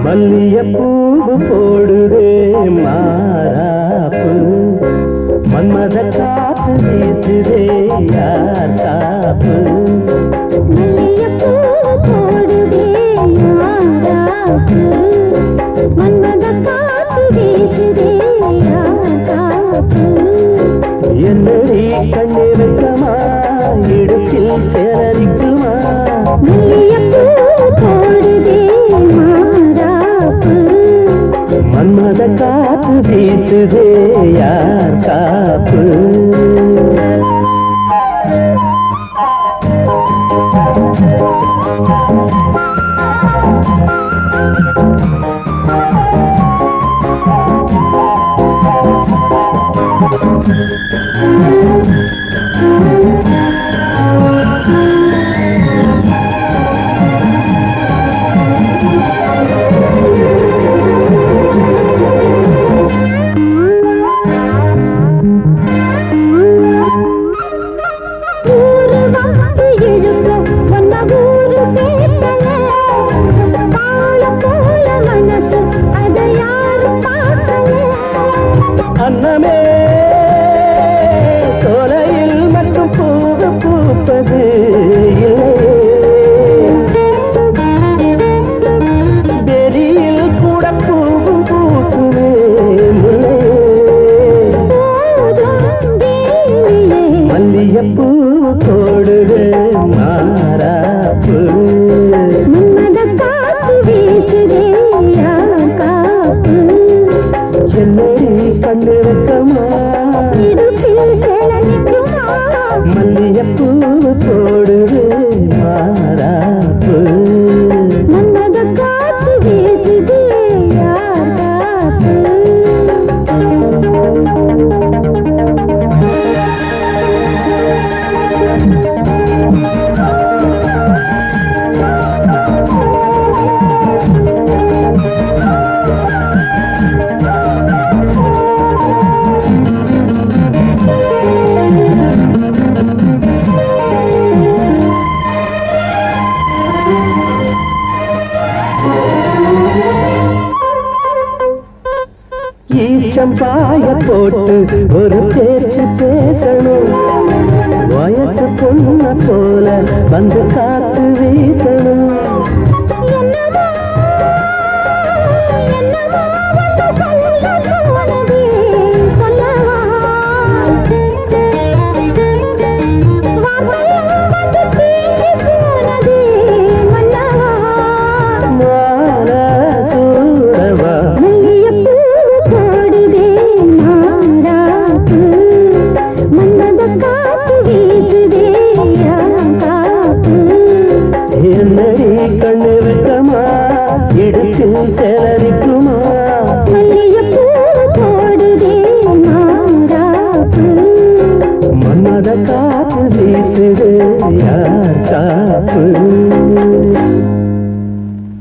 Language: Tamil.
மல்லியப்பூவு போடுதே மாறாப்பு மன்மத காத்து வீசுதே யார் காப்பு மல்லியப்பூவு போடுதே மாறாப்பு மன்மத காத்து வீசுதே யார் காப்பு என்னடி கண்ணிருக்கமா இடுப்பில் சேரரிக்குமா மல்லியப்பூவு போடுதே மன்மத காத்து வீசுதே யார் காப்பு அன்னமே சோலையில் மட்டும் பூவு பூப்பது வெளியில் கூட பூவும் பூக்குமே முல்லை மல்லியப்பூ போடுது மாறாப்பு என்னடி கண்ணிருக்கமா மல்லியப்பூ போடுது மாறாப்பு ஈச்சம்பாய போட்டு ஒரு பேச்சு பேசணும் வயசு பொண்ண போல வந்து காத்து வீசணும்